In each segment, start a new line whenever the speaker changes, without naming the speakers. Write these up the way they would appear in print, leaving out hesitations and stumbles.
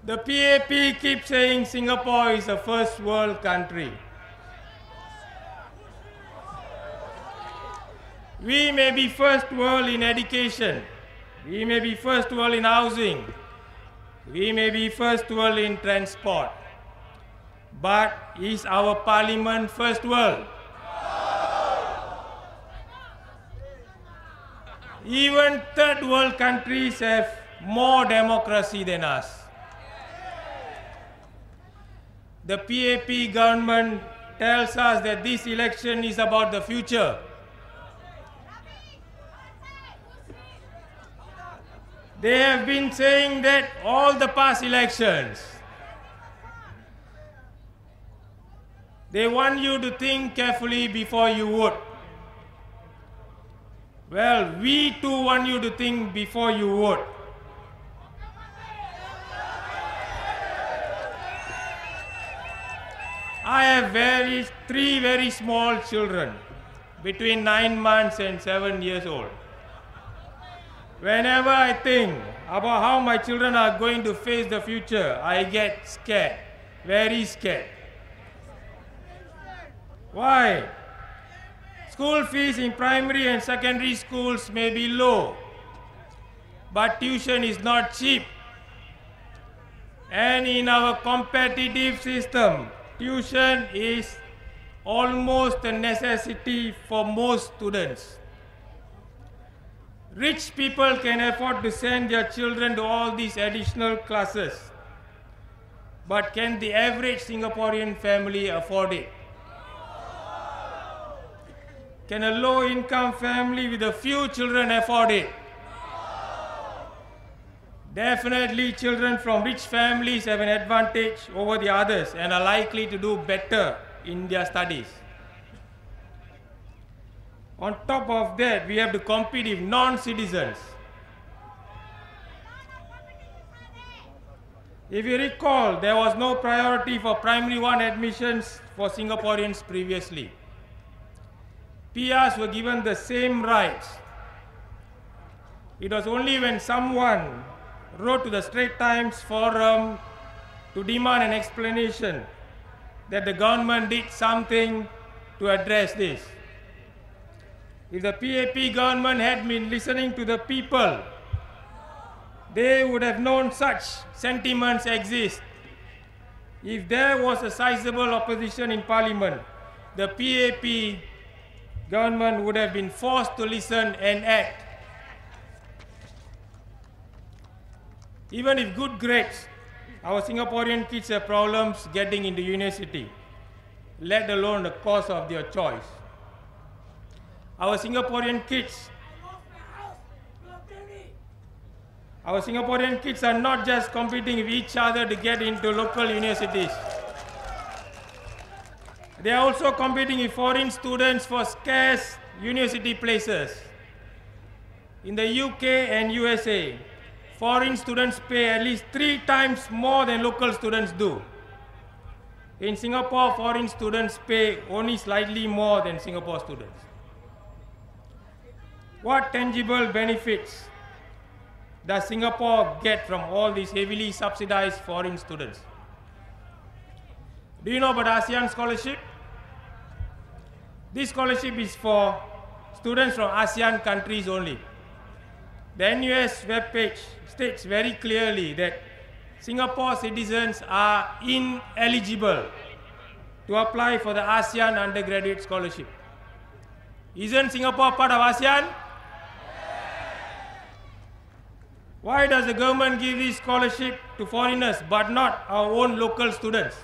The PAP keeps saying Singapore is a first world country. We may be first world in education. We may be first world in housing. We may be first world in transport. But is our parliament first world? Even third world countries have more democracy than us. The PAP government tells us that this election is about the future. They have been saying that all the past elections. They want you to think carefully before you vote. Well, we too want you to think before you vote. I have three very small children, between 9 months and 7 years old. Whenever I think about how my children are going to face the future, I get scared, very scared. Why? School fees in primary and secondary schools may be low, but tuition is not cheap. And in our competitive system, tuition is almost a necessity for most students. Rich people can afford to send their children to all these additional classes. But can the average Singaporean family afford it? Can a low-income family with a few children afford it? Definitely, children from rich families have an advantage over the others and are likely to do better in their studies. On top of that, we have to compete with non-citizens. If you recall, there was no priority for primary 1 admissions for Singaporeans previously. PRs were given the same rights. It was only when someone wrote to the Straits Times Forum to demand an explanation that the government did something to address this. If the PAP government had been listening to the people, they would have known such sentiments exist. If there was a sizable opposition in Parliament, the PAP government would have been forced to listen and act. Even if good grades, our Singaporean kids have problems getting into university, let alone the course of their choice. Our Singaporean kids are not just competing with each other to get into local universities. They are also competing with foreign students for scarce university places. In the UK and USA, foreign students pay at least 3 times more than local students do. In Singapore, foreign students pay only slightly more than Singapore students. What tangible benefits does Singapore get from all these heavily subsidized foreign students? Do you know about ASEAN Scholarship? This scholarship is for students from ASEAN countries only. The NUS webpage states very clearly that Singapore citizens are ineligible to apply for the ASEAN undergraduate scholarship. Isn't Singapore part of ASEAN? Why does the government give this scholarship to foreigners but not our own local students?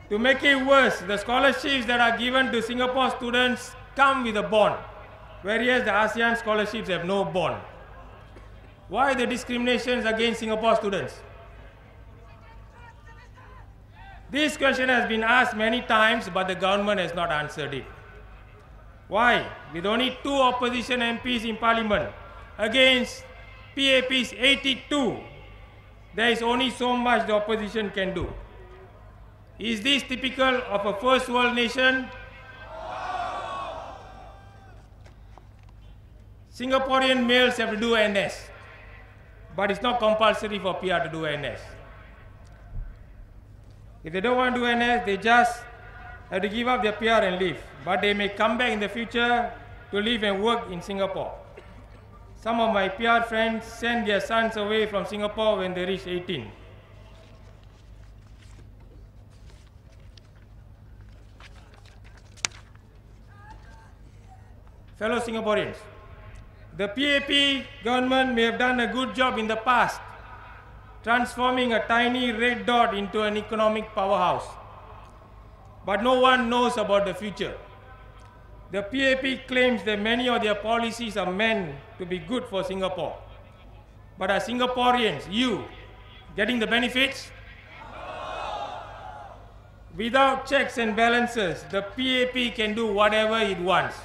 To make it worse, the scholarships that are given to Singapore students come with a bond, whereas the ASEAN scholarships have no bond. Why the discriminations against Singapore students? This question has been asked many times, but the government has not answered it. Why? With only 2 opposition MPs in Parliament against PAP's 82, there is only so much the opposition can do. Is this typical of a first world nation? Singaporean males have to do NS, but it's not compulsory for PR to do NS. If they don't want to do NS, they just have to give up their PR and leave. But they may come back in the future to live and work in Singapore. Some of my PR friends send their sons away from Singapore when they reach 18. Fellow Singaporeans, the PAP government may have done a good job in the past, transforming a tiny red dot into an economic powerhouse. But no one knows about the future. The PAP claims that many of their policies are meant to be good for Singapore. But are Singaporeans, you, getting the benefits? Without checks and balances, the PAP can do whatever it wants.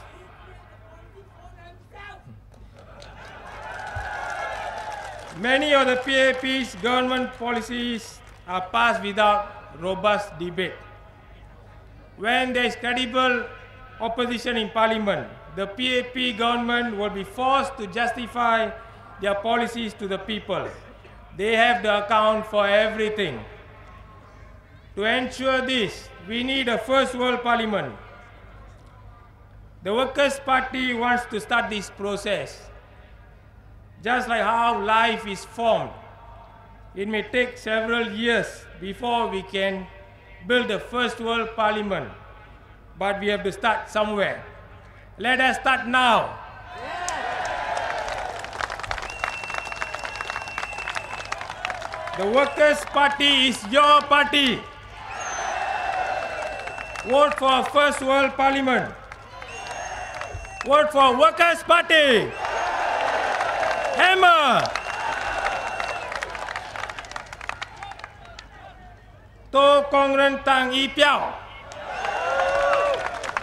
Many of the PAP's government policies are passed without robust debate. When there is credible opposition in Parliament, the PAP government will be forced to justify their policies to the people. They have the account for everything. To ensure this, we need a first world parliament. The Workers' Party wants to start this process. Just like how life is formed, it may take several years before we can build the first world parliament. But we have to start somewhere. Let us start now. The Workers' Party is your party. Vote for First World Parliament. Vote for Workers' Party. Hammer. To Kong Ren Tang Yi Piao.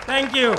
Thank you.